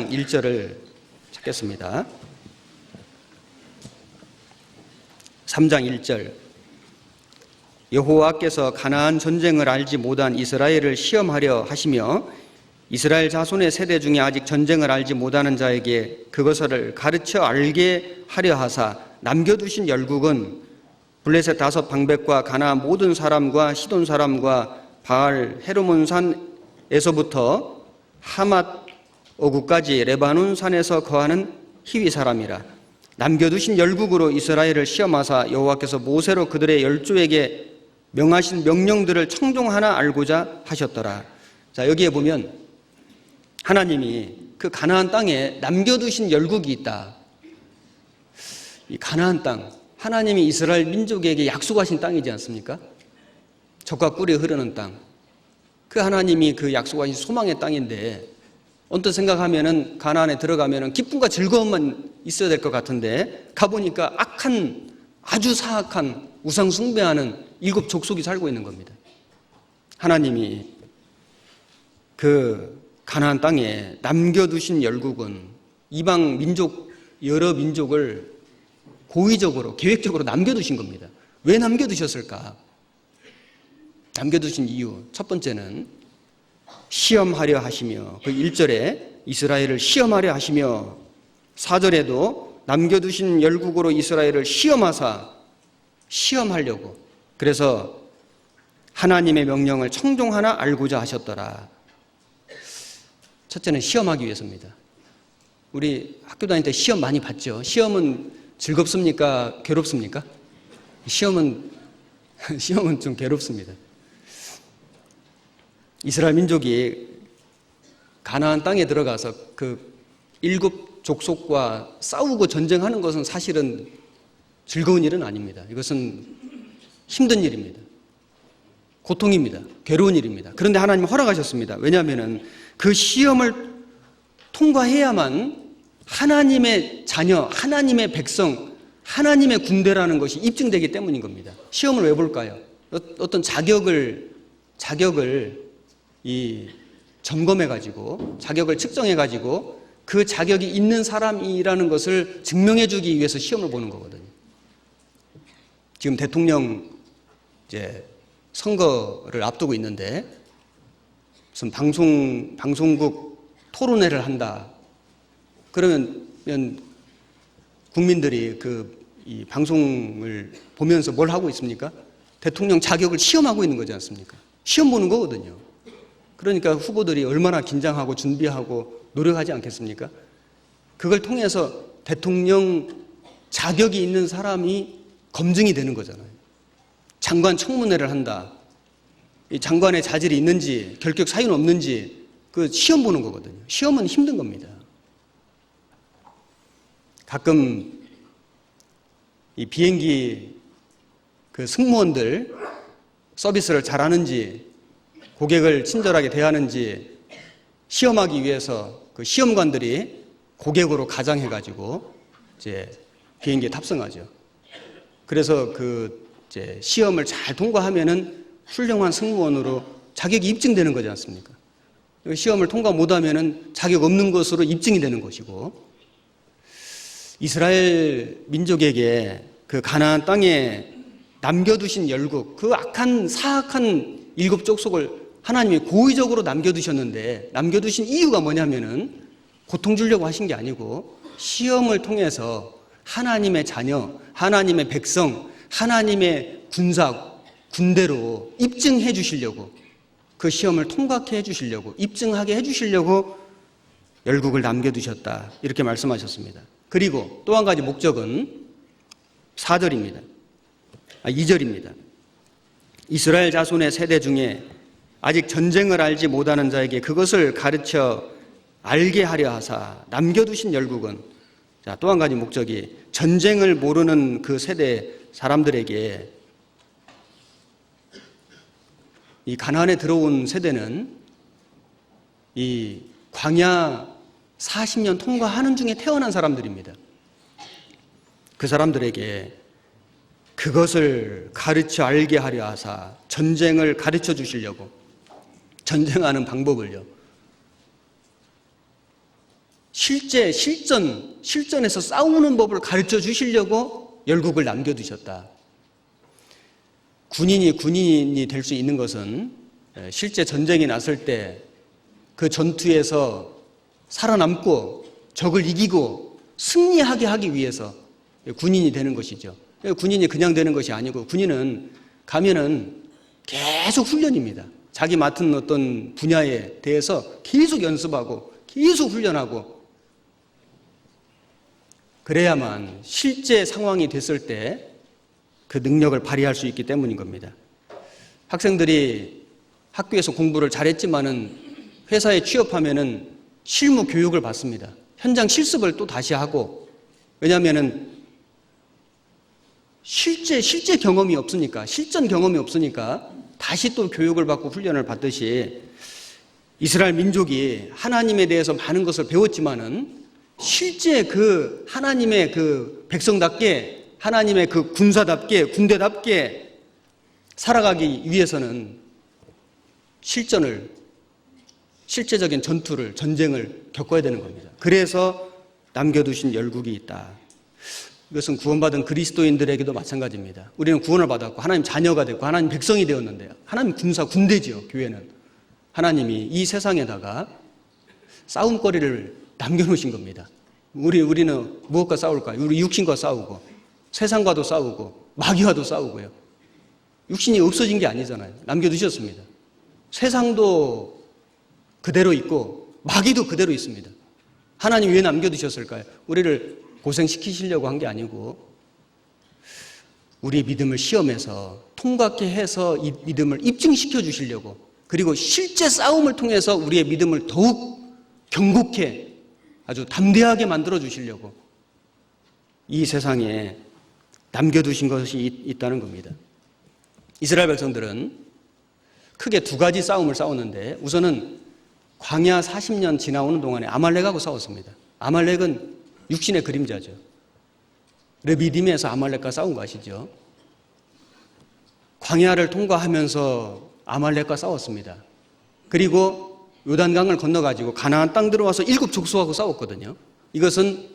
3장 1절을 찾겠습니다. 3장 1절. 여호와께서 가나안 전쟁을 알지 못한 이스라엘을 시험하려 하시며 이스라엘 자손의 세대 중에 아직 전쟁을 알지 못하는 자에게 그것을 가르쳐 알게 하려 하사 남겨두신 열국은 블레셋 5 방백과 가나안 모든 사람과 시돈 사람과 바알 헤르몬산에서부터 하맛 어구까지 레바논 산에서 거하는 히위 사람이라. 남겨두신 열국으로 이스라엘을 시험하사 여호와께서 모세로 그들의 열조에게 명하신 명령들을 청종하나 알고자 하셨더라. 자, 여기에 보면 하나님이 그 가나안 땅에 남겨두신 열국이 있다. 이 가나안 땅, 하나님이 이스라엘 민족에게 약속하신 땅이지 않습니까? 젖과 꿀이 흐르는 땅. 그 하나님이 그 약속하신 소망의 땅인데 언뜻 생각하면은 가나안에 들어가면은 기쁨과 즐거움만 있어야 될 것 같은데 가보니까 악한, 아주 사악한 우상 숭배하는 7 족속이 살고 있는 겁니다. 하나님이 그 가나안 땅에 남겨두신 열국은 이방 민족, 여러 민족을 고의적으로, 계획적으로 남겨두신 겁니다. 왜 남겨두셨을까? 남겨두신 이유, 첫 번째는 시험하려 하시며, 그 1절에 이스라엘을 시험하려 하시며 4절에도 남겨두신 열국으로 이스라엘을 시험하사, 시험하려고, 그래서 하나님의 명령을 청종하나 알고자 하셨더라. 첫째는 시험하기 위해서입니다. 우리 학교 다닐 때 시험 많이 봤죠? 시험은 즐겁습니까? 괴롭습니까? 시험은 좀 괴롭습니다. 이스라엘 민족이 가나안 땅에 들어가서 그 7 족속과 싸우고 전쟁하는 것은 사실은 즐거운 일은 아닙니다. 이것은 힘든 일입니다. 고통입니다. 괴로운 일입니다. 그런데 하나님 허락하셨습니다. 왜냐하면 그 시험을 통과해야만 하나님의 자녀, 하나님의 백성, 하나님의 군대라는 것이 입증되기 때문인 겁니다. 시험을 왜 볼까요? 어떤 자격을 점검해가지고, 자격을 측정해가지고 그 자격이 있는 사람이라는 것을 증명해주기 위해서 시험을 보는 거거든요. 지금 대통령 선거를 앞두고 있는데 무슨 방송국 토론회를 한다. 그러면 국민들이 이 방송을 보면서 뭘 하고 있습니까? 대통령 자격을 시험하고 있는 거지 않습니까? 시험 보는 거거든요. 그러니까 후보들이 얼마나 긴장하고 준비하고 노력하지 않겠습니까? 그걸 통해서 대통령 자격이 있는 사람이 검증이 되는 거잖아요. 장관 청문회를 한다. 이 장관의 자질이 있는지, 결격 사유는 없는지 그 시험 보는 거거든요. 시험은 힘든 겁니다. 가끔 이 비행기 그 승무원들 서비스를 잘하는지, 고객을 친절하게 대하는지 시험하기 위해서 그 시험관들이 고객으로 가장해가지고 비행기에 탑승하죠. 그래서 시험을 잘 통과하면은 훌륭한 승무원으로 자격이 입증되는 거지 않습니까? 시험을 통과 못하면은 자격 없는 것으로 입증이 되는 것이고, 이스라엘 민족에게 그 가나안 땅에 남겨두신 열국, 그 악한 사악한 7 족속을 하나님이 고의적으로 남겨두셨는데, 남겨두신 이유가 뭐냐면은 고통 주려고 하신 게 아니고 시험을 통해서 하나님의 자녀, 하나님의 백성, 하나님의 군대로 입증해 주시려고, 그 시험을 통과해 주시려고, 입증하게 해 주시려고 열국을 남겨두셨다, 이렇게 말씀하셨습니다. 그리고 또 한 가지 목적은 2절입니다. 이스라엘 자손의 세대 중에 아직 전쟁을 알지 못하는 자에게 그것을 가르쳐 알게 하려 하사 남겨두신 열국은, 또 한 가지 목적이 전쟁을 모르는 그 세대 사람들에게, 이 가나안에 들어온 세대는 이 광야 40년 통과하는 중에 태어난 사람들입니다. 그 사람들에게 그것을 가르쳐 알게 하려 하사 전쟁을 가르쳐 주시려고, 전쟁하는 방법을요, 실전에서 싸우는 법을 가르쳐 주시려고 열국을 남겨두셨다. 군인이 될 수 있는 것은 실제 전쟁이 났을 때 그 전투에서 살아남고 적을 이기고 승리하게 하기 위해서 군인이 되는 것이죠. 군인이 그냥 되는 것이 아니고 군인은 가면은 계속 훈련입니다. 자기 맡은 어떤 분야에 대해서 계속 연습하고 계속 훈련하고 그래야만 실제 상황이 됐을 때 그 능력을 발휘할 수 있기 때문인 겁니다. 학생들이 학교에서 공부를 잘했지만은 회사에 취업하면은 실무 교육을 받습니다. 현장 실습을 또 다시 하고, 왜냐하면은 실제 경험이 없으니까, 실전 경험이 없으니까 다시 또 교육을 받고 훈련을 받듯이 이스라엘 민족이 하나님에 대해서 많은 것을 배웠지만은 실제 그 하나님의 그 백성답게, 하나님의 그 군사답게, 군대답게 살아가기 위해서는 실제적인 전쟁을 겪어야 되는 겁니다. 그래서 남겨두신 열국이 있다. 이것은 구원받은 그리스도인들에게도 마찬가지입니다. 우리는 구원을 받았고 하나님 자녀가 됐고 하나님 백성이 되었는데요. 하나님 군대지요, 교회는. 하나님이 이 세상에다가 싸움거리를 남겨놓으신 겁니다. 우리는 무엇과 싸울까요? 우리 육신과 싸우고 세상과도 싸우고 마귀와도 싸우고요. 육신이 없어진 게 아니잖아요. 남겨두셨습니다. 세상도 그대로 있고 마귀도 그대로 있습니다. 하나님 왜 남겨두셨을까요? 우리를 고생시키시려고 한 게 아니고 우리 믿음을 시험해서 통과케 해서 이 믿음을 입증시켜 주시려고, 그리고 실제 싸움을 통해서 우리의 믿음을 더욱 견고케 아주 담대하게 만들어 주시려고 이 세상에 남겨두신 것이 있다는 겁니다. 이스라엘 백성들은 크게 두 가지 싸움을 싸웠는데, 우선은 광야 40년 지나오는 동안에 아말렉하고 싸웠습니다. 아말렉은 육신의 그림자죠. 르비딤에서 아말렉과 싸운 거 아시죠? 광야를 통과하면서 아말렉과 싸웠습니다. 그리고 요단강을 건너가지고 가나안 땅 들어와서 7 족속하고 싸웠거든요. 이것은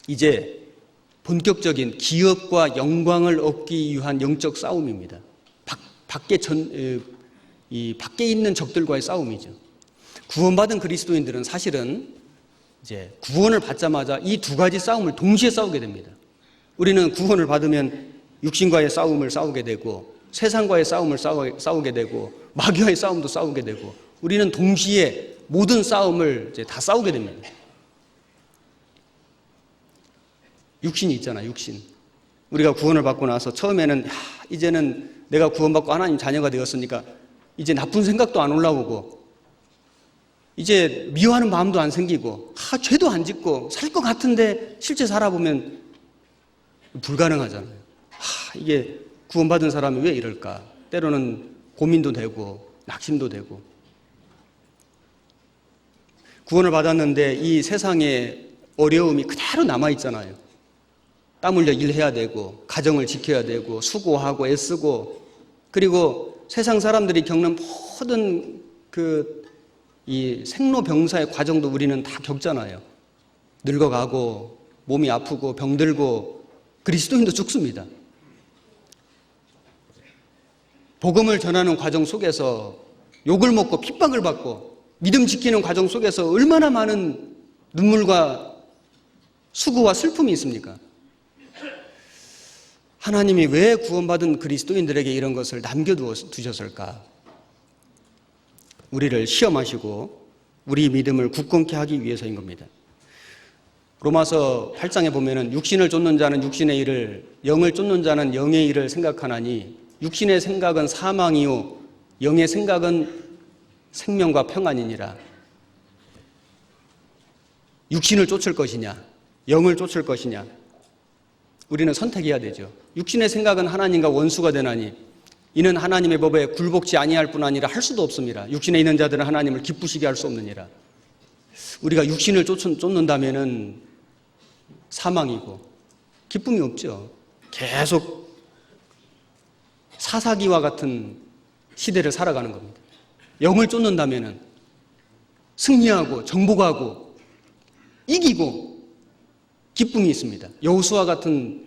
이제 본격적인 기업과 영광을 얻기 위한 영적 싸움입니다. 밖에 있는 적들과의 싸움이죠. 구원받은 그리스도인들은 사실은 이제 구원을 받자마자 이 두 가지 싸움을 동시에 싸우게 됩니다. 우리는 구원을 받으면 육신과의 싸움을 싸우게 되고 세상과의 싸움을 싸우게 되고 마귀와의 싸움도 싸우게 되고 우리는 동시에 모든 싸움을 이제 다 싸우게 됩니다. 육신이 있잖아요, 육신. 우리가 구원을 받고 나서 처음에는 이제는 내가 구원받고 하나님 자녀가 되었으니까 이제 나쁜 생각도 안 올라오고 이제 미워하는 마음도 안 생기고 죄도 안 짓고 살 것 같은데 실제 살아보면 불가능하잖아요. 이게 구원받은 사람이 왜 이럴까? 때로는 고민도 되고 낙심도 되고. 구원을 받았는데 이 세상에 어려움이 그대로 남아있잖아요. 땀 흘려 일해야 되고 가정을 지켜야 되고 수고하고 애쓰고, 그리고 세상 사람들이 겪는 모든 이 생로병사의 과정도 우리는 다 겪잖아요. 늙어가고 몸이 아프고 병들고 그리스도인도 죽습니다. 복음을 전하는 과정 속에서 욕을 먹고 핍박을 받고 믿음 지키는 과정 속에서 얼마나 많은 눈물과 수고와 슬픔이 있습니까? 하나님이 왜 구원받은 그리스도인들에게 이런 것을 남겨두셨을까? 우리를 시험하시고 우리 믿음을 굳건케 하기 위해서인 겁니다. 로마서 8장에 보면은 육신을 쫓는 자는 육신의 일을, 영을 쫓는 자는 영의 일을 생각하나니 육신의 생각은 사망이요 영의 생각은 생명과 평안이니라. 육신을 쫓을 것이냐, 영을 쫓을 것이냐, 우리는 선택해야 되죠. 육신의 생각은 하나님과 원수가 되나니 이는 하나님의 법에 굴복지 아니할 뿐 아니라 할 수도 없습니다. 육신에 있는 자들은 하나님을 기쁘시게 할 수 없느니라. 우리가 육신을 쫓는다면은 사망이고 기쁨이 없죠. 계속 사사기와 같은 시대를 살아가는 겁니다. 영을 쫓는다면은 승리하고 정복하고 이기고 기쁨이 있습니다. 여호수아 같은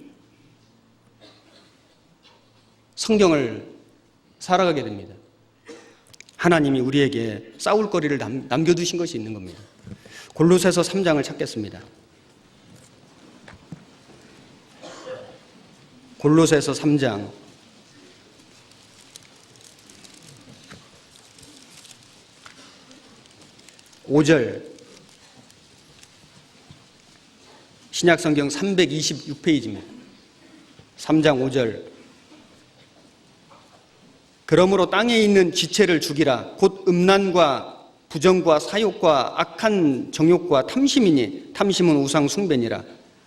성경을 살아가게 됩니다. 하나님이 우리에게 싸울 거리를 남겨두신 것이 있는 겁니다. 골로새서 3장을 찾겠습니다. 골로새서 3장 5절, 신약성경 326페이지입니다. 3장 5절. 그러므로 땅에 있는 지체를 죽이라. 곧 음란과 부정과 사욕과 악한 정욕과 탐심이니 탐심은 우상 숭배니라.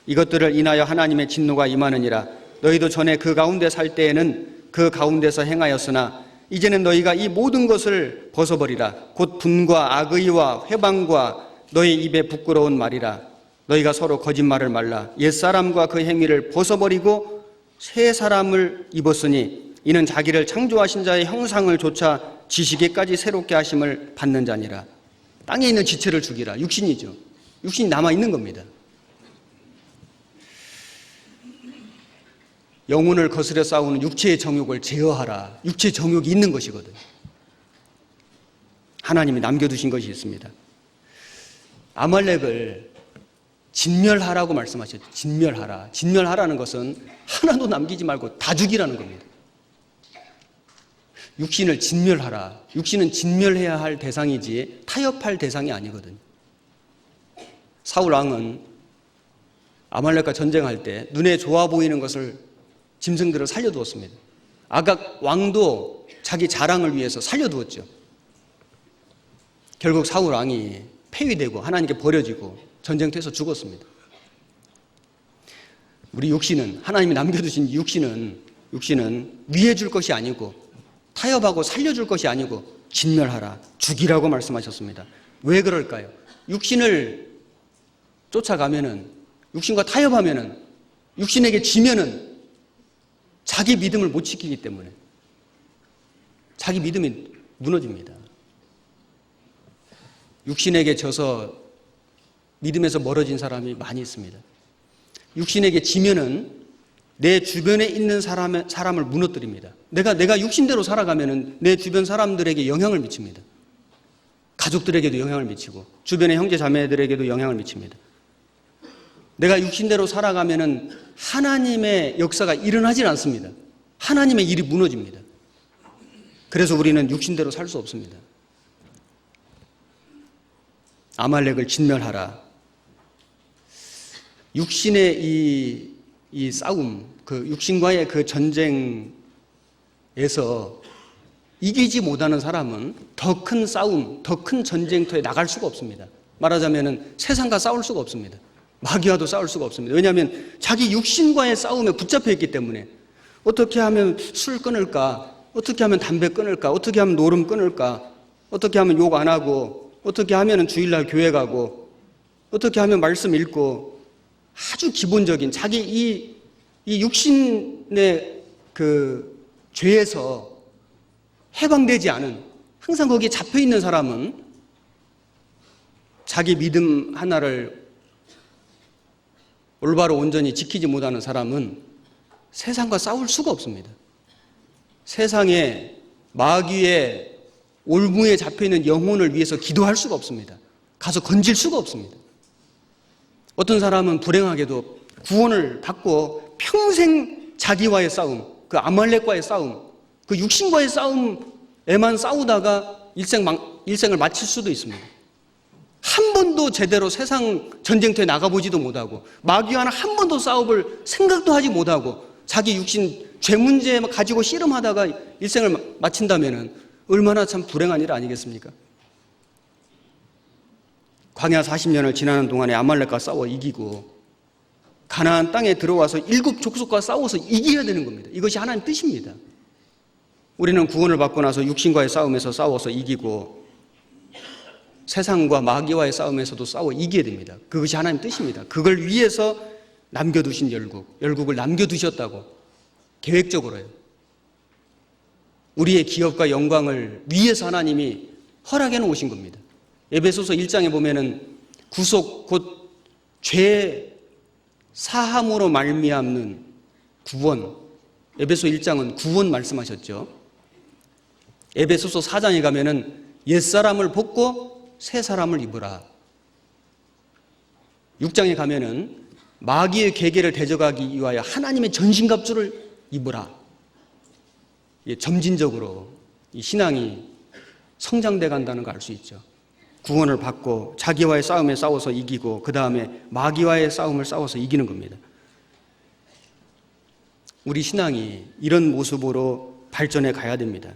이것들을 인하여 하나님의 진노가 임하느니라. 너희도 전에 그 가운데 살 때에는 그 가운데서 행하였으나 이제는 너희가 이 모든 것을 벗어버리라. 곧 분과 악의와 회방과 너희 입에 부끄러운 말이라. 너희가 서로 거짓말을 말라. 옛사람과 그 행위를 벗어버리고 새 사람을 입었으니 이는 자기를 창조하신 자의 형상을 조차 지시기까지 새롭게 하심을 받는 자니라. 땅에 있는 지체를 죽이라. 육신이죠. 육신이 남아있는 겁니다. 영혼을 거스려 싸우는 육체의 정욕을 제어하라. 육체의 정욕이 있는 것이거든. 하나님이 남겨두신 것이 있습니다. 아말렉을 진멸하라고 말씀하셨죠. 진멸하라. 진멸하라는 것은 하나도 남기지 말고 다 죽이라는 겁니다. 육신을 진멸하라. 육신은 진멸해야 할 대상이지 타협할 대상이 아니거든요. 사울 왕은 아말렉과 전쟁할 때 눈에 좋아 보이는 것을 짐승들을 살려두었습니다. 아각 왕도 자기 자랑을 위해서 살려두었죠. 결국 사울 왕이 폐위되고 하나님께 버려지고 전쟁터에서 죽었습니다. 우리 육신은, 하나님이 남겨두신 육신은 위해 줄 것이 아니고 타협하고 살려줄 것이 아니고 진멸하라, 죽이라고 말씀하셨습니다. 왜 그럴까요? 육신을 쫓아가면은, 육신과 타협하면은, 육신에게 지면은 자기 믿음을 못 지키기 때문에 자기 믿음이 무너집니다. 육신에게 져서 믿음에서 멀어진 사람이 많이 있습니다. 육신에게 지면은 내 주변에 있는 사람을 무너뜨립니다. 내가 육신대로 살아가면은 내 주변 사람들에게 영향을 미칩니다. 가족들에게도 영향을 미치고 주변의 형제 자매들에게도 영향을 미칩니다. 내가 육신대로 살아가면은 하나님의 역사가 일어나질 않습니다. 하나님의 일이 무너집니다. 그래서 우리는 육신대로 살 수 없습니다. 아말렉을 진멸하라. 육신의 이 싸움, 그 육신과의 그 전쟁에서 이기지 못하는 사람은 더 큰 싸움, 더 큰 전쟁터에 나갈 수가 없습니다. 말하자면 세상과 싸울 수가 없습니다. 마귀와도 싸울 수가 없습니다. 왜냐하면 자기 육신과의 싸움에 붙잡혀 있기 때문에 어떻게 하면 술 끊을까? 어떻게 하면 담배 끊을까? 어떻게 하면 노름 끊을까? 어떻게 하면 욕 안 하고? 어떻게 하면 주일날 교회 가고? 어떻게 하면 말씀 읽고? 아주 기본적인 자기 이 육신의 그 죄에서 해방되지 않은, 항상 거기에 잡혀 있는 사람은, 자기 믿음 하나를 올바로 온전히 지키지 못하는 사람은 세상과 싸울 수가 없습니다. 세상에 마귀의 올무에 잡혀있는 영혼을 위해서 기도할 수가 없습니다. 가서 건질 수가 없습니다. 어떤 사람은 불행하게도 구원을 받고 평생 자기와의 싸움, 그 아말렉과의 싸움, 그 육신과의 싸움에만 싸우다가 일생을 마칠 수도 있습니다. 한 번도 제대로 세상 전쟁터에 나가보지도 못하고 마귀와는 한 번도 싸워볼 생각도 하지 못하고 자기 육신 죄 문제 가지고 씨름하다가 일생을 마친다면 얼마나 참 불행한 일 아니겠습니까? 광야 40년을 지나는 동안에 아말렉과 싸워 이기고 가나안 땅에 들어와서 7 족속과 싸워서 이겨야 되는 겁니다. 이것이 하나님 뜻입니다. 우리는 구원을 받고 나서 육신과의 싸움에서 싸워서 이기고 세상과 마귀와의 싸움에서도 싸워 이겨야 됩니다. 그것이 하나님 뜻입니다. 그걸 위해서 남겨두신 열국을 남겨두셨다고, 계획적으로요. 우리의 기업과 영광을 위해서 하나님이 허락해 놓으신 겁니다. 에베소서 1장에 보면은 구속 곧 죄 사함으로 말미암는 구원, 에베소 1장은 구원 말씀하셨죠. 에베소서 4장에 가면은 옛사람을 벗고 새 사람을 입으라. 6장에 가면은 마귀의 계계를 대적하기 위하여 하나님의 전신갑주를 입으라. 점진적으로 이 신앙이 성장돼 간다는 걸 알 수 있죠. 구원을 받고 자기와의 싸움에 싸워서 이기고 그 다음에 마귀와의 싸움을 싸워서 이기는 겁니다. 우리 신앙이 이런 모습으로 발전해 가야 됩니다.